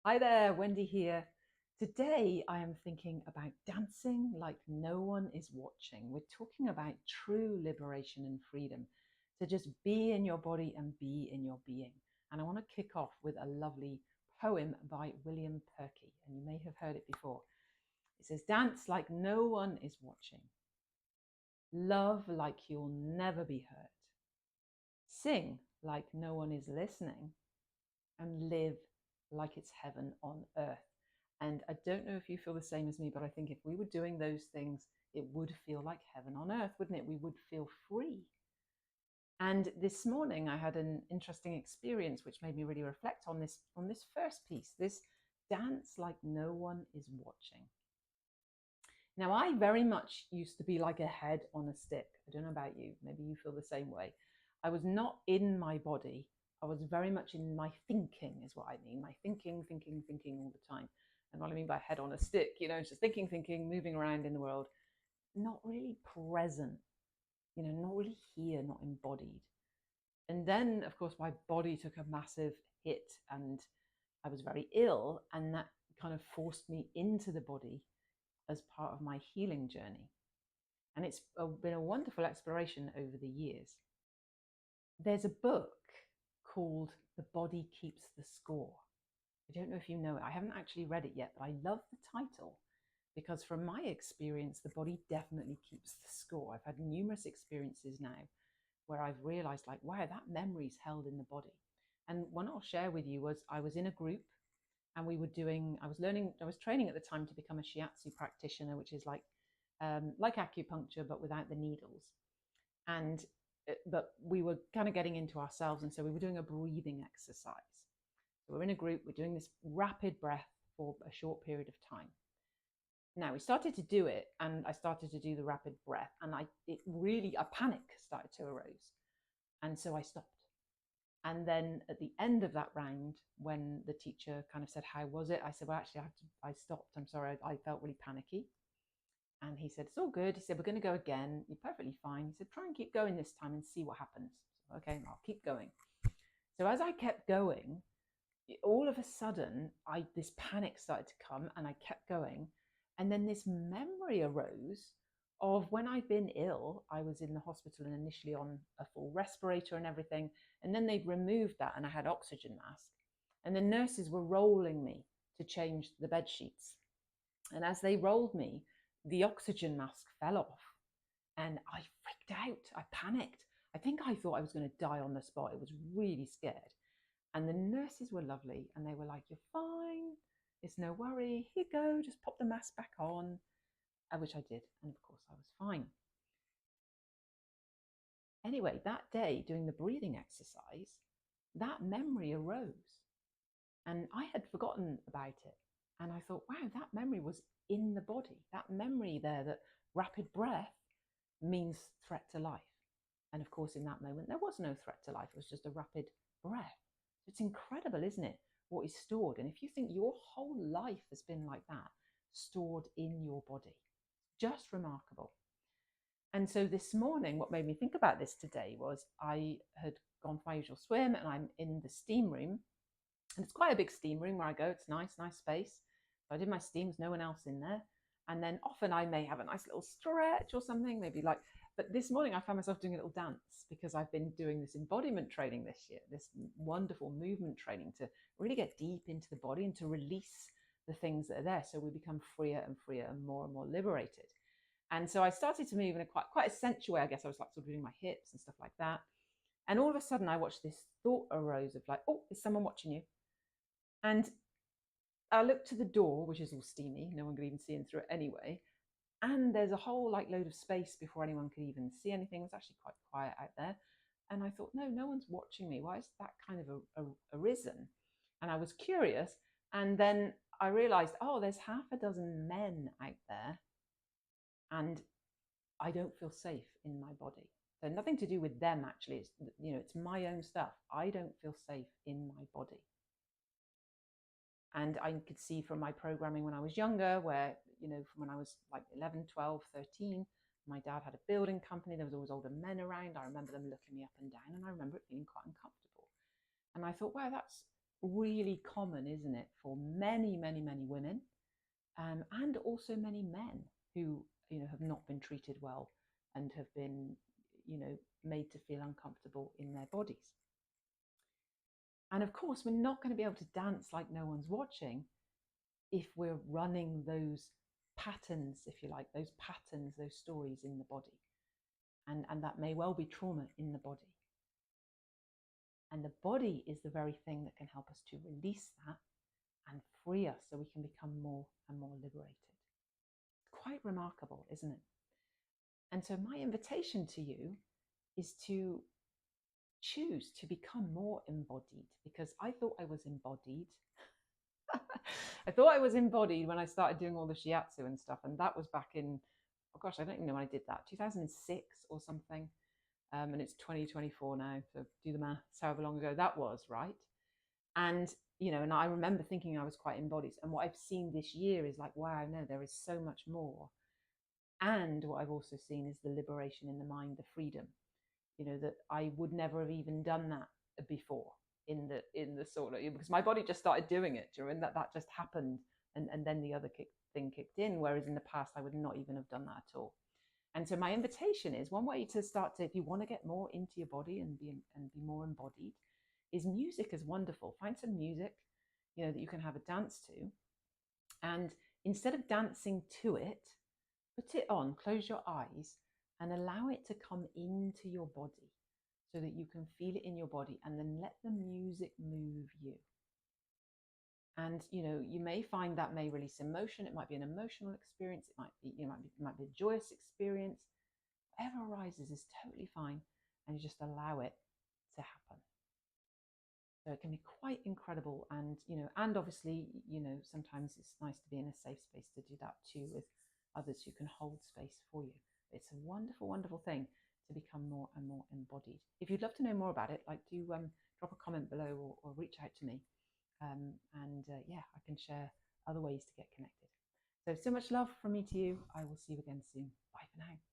Hi there, Wendy here. Today I am thinking about dancing like no one is watching. We're talking about true liberation and freedom to just be in your body and be in your being. And I want to kick off with a lovely poem by William Perky, and you may have heard it before. It says, "Dance like no one is watching, love like you'll never be hurt, sing like no one is listening, and live like it's heaven on earth." And I don't know if you feel the same as me, but I think if we were doing those things, it would feel like heaven on earth, wouldn't it? We would feel free. And this morning I had an interesting experience which made me really reflect on this first piece, this dance like no one is watching. Now, I very much used to be like a head on a stick. I don't know about you, maybe you feel the same way. I was not in my body. I was very much in my thinking, is what I mean. My thinking all the time. And what I mean by head on a stick, just thinking, moving around in the world, not really present, not really here, not embodied. And then, of course, my body took a massive hit and I was very ill. And that kind of forced me into the body as part of my healing journey. And it's been a wonderful exploration over the years. There's a book called The Body Keeps the Score. I don't know if you know it. I haven't actually read it yet, but I love the title because from my experience, the body definitely keeps the score. I've had numerous experiences now where I've realized like, wow, that memory's held in the body. And one I'll share with you was I was in a group and I was training at the time to become a shiatsu practitioner, which is like acupuncture, but without the needles. And but we were kind of getting into ourselves, and so we were doing a breathing exercise. So we're in a group, we're doing this rapid breath for a short period of time. Now we started to do it, and I started to do the rapid breath, and a panic started to arise, and so I stopped. And then at the end of that round, when the teacher kind of said, "How was it?" I said, "Well, actually, I stopped. I'm sorry, I felt really panicky." And he said, "It's all good." He said, "We're going to go again. You're perfectly fine." He said, "Try and keep going this time and see what happens." So, okay, I'll keep going. So as I kept going, all of a sudden, this panic started to come and I kept going. And then this memory arose of when I'd been ill. I was in the hospital and initially on a full respirator and everything. And then they'd removed that and I had oxygen mask. And the nurses were rolling me to change the bed sheets. And as they rolled me, the oxygen mask fell off and I freaked out. I panicked. I think I thought I was going to die on the spot. I was really scared. And the nurses were lovely and they were like, "You're fine. It's no worry. Here you go. Just pop the mask back on," which I did. And of course, I was fine. Anyway, that day doing the breathing exercise, that memory arose and I had forgotten about it. And I thought, wow, that memory was in the body. That memory there, that rapid breath means threat to life. And of course, in that moment, there was no threat to life. It was just a rapid breath. It's incredible, isn't it? What is stored. And if you think your whole life has been like that, stored in your body, just remarkable. And so this morning, what made me think about this today was I had gone for my usual swim and I'm in the steam room. And it's quite a big steam room where I go. It's nice space. So I did my steams, no one else in there. And then often I may have a nice little stretch or something, maybe like, but this morning I found myself doing a little dance because I've been doing this embodiment training this year, this wonderful movement training to really get deep into the body and to release the things that are there so we become freer and more liberated. And so I started to move in a quite a sensual way. I guess I was like sort of doing my hips and stuff like that. And all of a sudden I watched this thought arose of like, "Oh, is someone watching you?" And I looked to the door, which is all steamy. No one could even see in through it anyway. And there's a whole like load of space before anyone could even see anything. It was actually quite quiet out there. And I thought, no one's watching me. Why is that kind of arisen? And I was curious. And then I realized, oh, there's half a dozen men out there. And I don't feel safe in my body. So nothing to do with them, actually. It's my own stuff. I don't feel safe in my body. And I could see from my programming when I was younger, where, from when I was like 11, 12, 13, my dad had a building company. There was always older men around. I remember them looking me up and down, and I remember it feeling quite uncomfortable. And I thought, wow, really common, isn't it, for many, many, many women, and also many men who, have not been treated well and have been, made to feel uncomfortable in their bodies. And of course, we're not going to be able to dance like no one's watching if we're running those patterns, if you like, those patterns, those stories in the body. And that may well be trauma in the body. And the body is the very thing that can help us to release that and free us so we can become more and more liberated. It's quite remarkable, isn't it? And so my invitation to you is to choose to become more embodied, because I thought I was embodied. I thought I was embodied when I started doing all the shiatsu and stuff. And that was back in, oh gosh, I don't even know when I did that, 2006 or something. And it's 2024 now, so do the math, however long ago that was, right? And, and I remember thinking I was quite embodied. And what I've seen this year is like, wow, no, there is so much more. And what I've also seen is the liberation in the mind, the freedom, that I would never have even done that before in the sort of, because my body just started doing it, during that just happened. And then the other thing kicked in, whereas in the past, I would not even have done that at all. And so my invitation is, one way to start to, if you want to get more into your body and be more embodied, is music is wonderful. Find some music, that you can have a dance to. And instead of dancing to it, put it on, close your eyes, and allow it to come into your body so that you can feel it in your body, and then let the music move you. And, you may find that may release emotion. It might be an emotional experience. It might be, it might be a joyous experience. Whatever arises is totally fine. And you just allow it to happen. So it can be quite incredible. And, and obviously, sometimes it's nice to be in a safe space to do that too, with others who can hold space for you. It's a wonderful, wonderful thing to become more and more embodied. If you'd love to know more about it, do drop a comment below, or reach out to me. Yeah, I can share other ways to get connected. So much love from me to you. I will see you again soon. Bye for now.